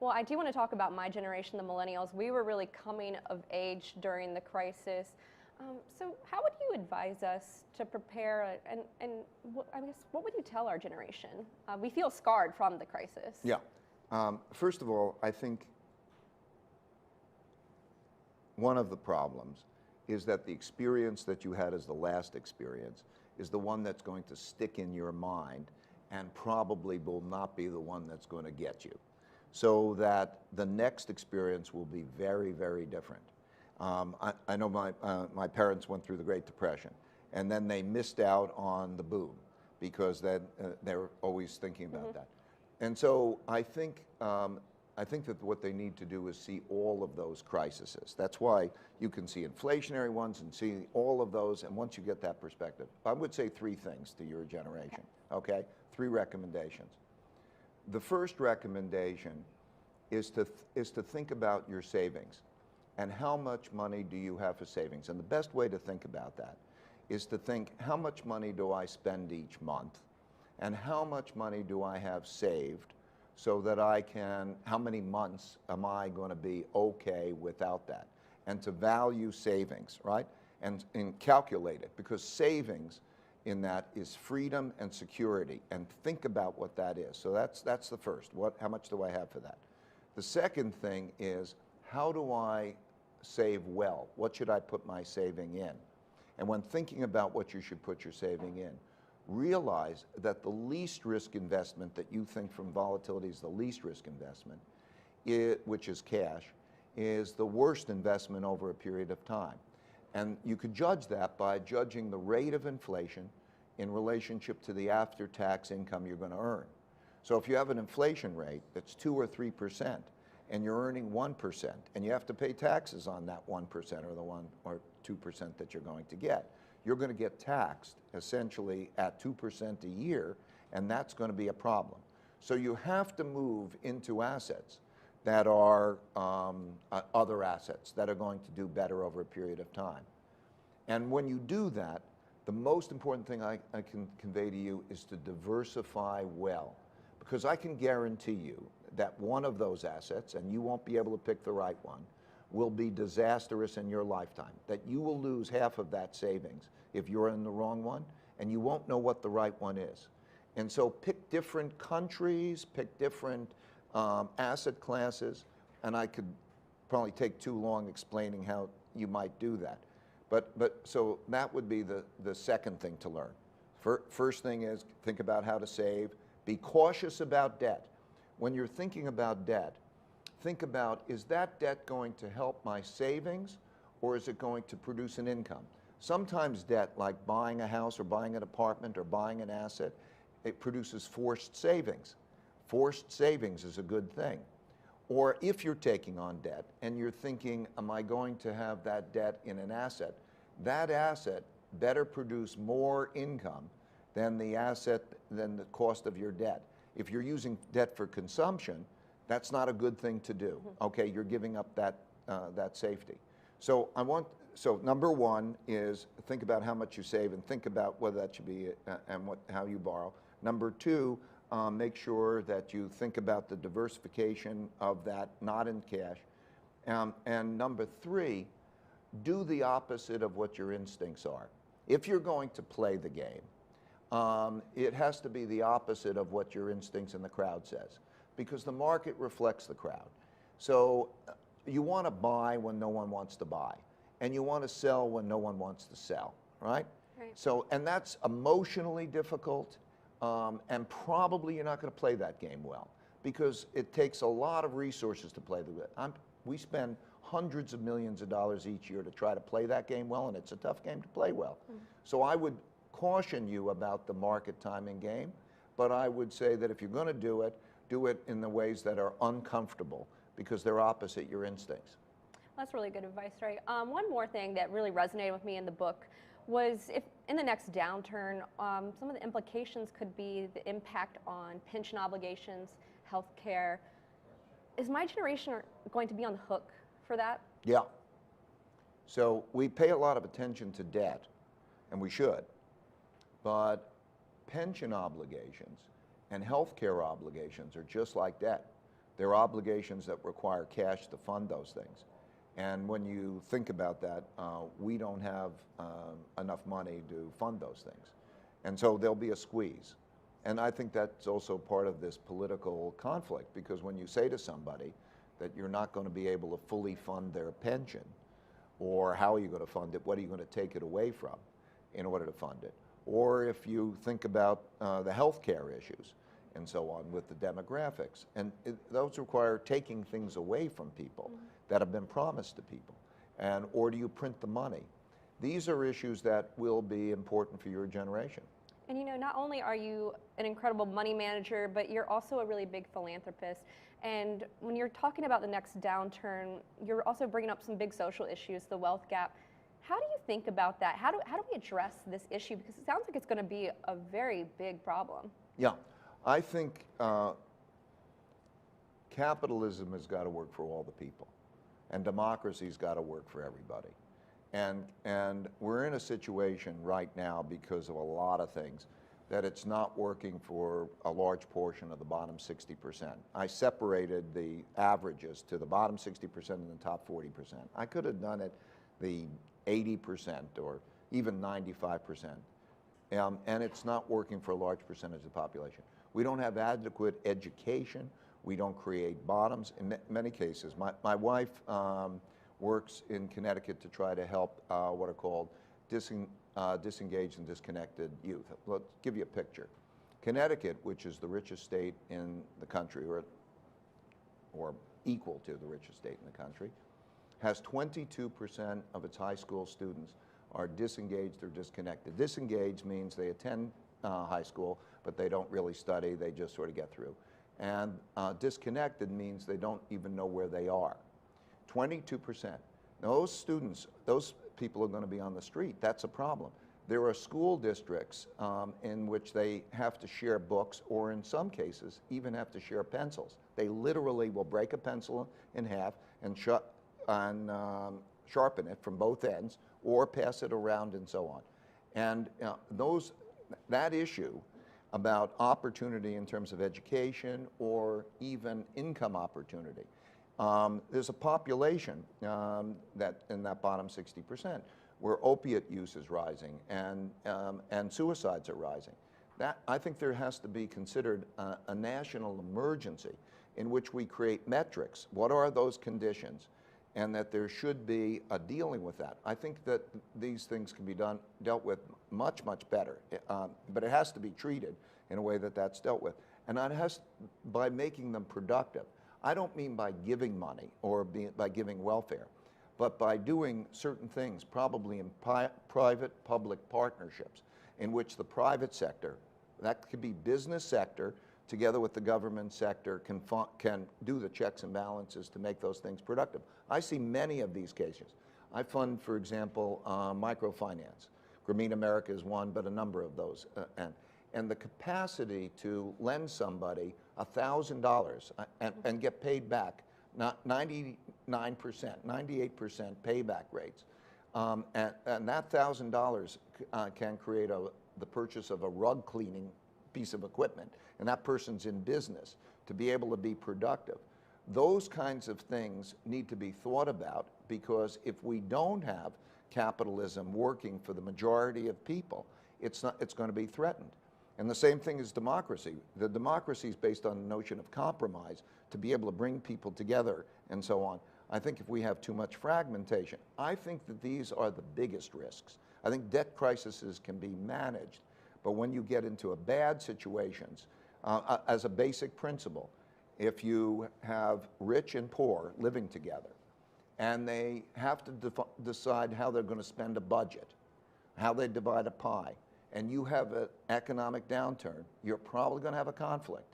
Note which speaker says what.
Speaker 1: Well, I do want to talk about my generation, the millennials. We were really coming of age during the crisis. So how would you advise us to prepare, I guess, what would you tell our generation? We feel scarred from the crisis.
Speaker 2: Yeah. First of all, I think one of the problems is that the experience that you had as the last experience is the one that's going to stick in your mind and probably will not be the one that's going to get you. So that the next experience will be very, very different. I know my parents went through the Great Depression, and then they missed out on the boom because they're always thinking about that. And so I think that what they need to do is see all of those crises. That's why you can see inflationary ones and see all of those, and once you get that perspective, I would say three things to your generation, okay? Three recommendations. The first recommendation is to think about your savings and how much money do you have for savings. And the best way to think about that is to think, how much money do I spend each month and how much money do I have saved so that how many months am I going to be okay without that? And to value savings, right? And calculate it, because savings in that is freedom and security, and think about what that is. So that's the first. How much do I have for that? The second thing is, how do I save well? What should I put my saving in? And when thinking about what you should put your saving in, realize that the least risk investment that you think from volatility is the least risk investment, which is cash, is the worst investment over a period of time. And you could judge that by judging the rate of inflation in relationship to the after-tax income you're going to earn. So if you have an inflation rate that's 2 or 3%, and you're earning 1%, and you have to pay taxes on that 1% or the 1 or 2% that you're going to get, you're going to get taxed essentially at 2% a year, and that's going to be a problem. So you have to move into assets that are other assets that are going to do better over a period of time. And when you do that, the most important thing I can convey to you is to diversify well, because I can guarantee you that one of those assets, and you won't be able to pick the right one, will be disastrous in your lifetime, that you will lose half of that savings if you're in the wrong one, and you won't know what the right one is. And so pick different countries, pick different asset classes, and I could probably take too long explaining how you might do that. But so that would be the second thing to learn. First thing is think about how to save. Be cautious about debt. When you're thinking about debt, think about, is that debt going to help my savings, or is it going to produce an income? Sometimes debt, like buying a house or buying an apartment or buying an asset, it produces forced savings. Forced savings is a good thing. Or if you're taking on debt and you're thinking, am I going to have that debt in an asset? That asset better produce more income than the cost of your debt. If you're using debt for consumption, that's not a good thing to do. Okay, you're giving up that safety. So number one is think about how much you save and think about whether that should be how you borrow. Number two, make sure that you think about the diversification of that, not in cash. And number three, do the opposite of what your instincts are. If you're going to play the game, it has to be the opposite of what your instincts and the crowd says, because the market reflects the crowd. So you want to buy when no one wants to buy, and you want to sell when no one wants to sell, right? So, and that's emotionally difficult, and probably you're not going to play that game well, because it takes a lot of resources to play the game. We spend hundreds of millions of dollars each year to try to play that game well, and it's a tough game to play well. So I would caution you about the market timing game, but I would say that if you're going to do it in the ways that are uncomfortable, because they're opposite your instincts.
Speaker 1: That's really good advice, Ray. One more thing that really resonated with me in the book was, if in the next downturn, some of the implications could be the impact on pension obligations, health care. Is my generation going to be on the hook for that?
Speaker 2: Yeah. So we pay a lot of attention to debt, and we should, but pension obligations and health care obligations are just like debt. There are obligations that require cash to fund those things. And when you think about that, we don't have enough money to fund those things. And so there'll be a squeeze. And I think that's also part of this political conflict, because when you say to somebody that you're not going to be able to fully fund their pension, or how are you going to fund it, what are you going to take it away from in order to fund it? Or if you think about the healthcare issues and so on with the demographics, and those require taking things away from people that have been promised to people, and or do you print the money? These are issues that will be important for your generation.
Speaker 1: And you know, not only are you an incredible money manager, but you're also a really big philanthropist. And when you're talking about the next downturn, you're also bringing up some big social issues, the wealth gap. How do you think about that? How do we address this issue? Because it sounds like it's going to be a very big problem.
Speaker 2: Yeah, I think capitalism has got to work for all the people, and democracy's got to work for everybody. And we're in a situation right now, because of a lot of things, that it's not working for a large portion of the bottom 60%. I separated the averages to the bottom 60% and the top 40%. I could have done it the 80% or even 95%. And it's not working for a large percentage of the population. We don't have adequate education. We don't create bottoms. In many cases, my wife works in Connecticut to try to help what are called disengaged and disconnected youth. Let's give you a picture. Connecticut, which is the richest state in the country, or equal to the richest state in the country, has 22% of its high school students are disengaged or disconnected. Disengaged means they attend high school, but they don't really study, they just sort of get through. And disconnected means they don't even know where they are. 22%. Now, those students, those people are going to be on the street. That's a problem. There are school districts in which they have to share books, or in some cases, even have to share pencils. They literally will break a pencil in half and sharpen it from both ends, or pass it around and so on. And that issue about opportunity in terms of education or even income opportunity. There's a population that in that bottom 60% where opiate use is rising and suicides are rising. That, I think there has to be considered a national emergency in which we create metrics. What are those conditions? And that there should be a dealing with that. I think that these things can be dealt with much, much better. But it has to be treated in a way that that's dealt with. And that has, by making them productive. I don't mean by giving money or by giving welfare, but by doing certain things, probably in private-public partnerships, in which the private sector, that could be business sector, together with the government sector, can do the checks and balances to make those things productive. I see many of these cases. I fund, for example, microfinance. Grameen America is one, but a number of those. And the capacity to lend somebody $1,000 and get paid back, not 99%, 98% payback rates. And that $1,000 can create the purchase of a rug cleaning piece of equipment, and that person's in business to be able to be productive. Those kinds of things need to be thought about, because if we don't have capitalism working for the majority of people, it's going to be threatened. And the same thing is democracy. The democracy is based on the notion of compromise, to be able to bring people together and so on. I think if we have too much fragmentation, I think that these are the biggest risks. I think debt crises can be managed, but when you get into bad situations, as a basic principle, if you have rich and poor living together, and they have to decide how they're going to spend a budget, how they divide a pie, and you have an economic downturn, you're probably going to have a conflict.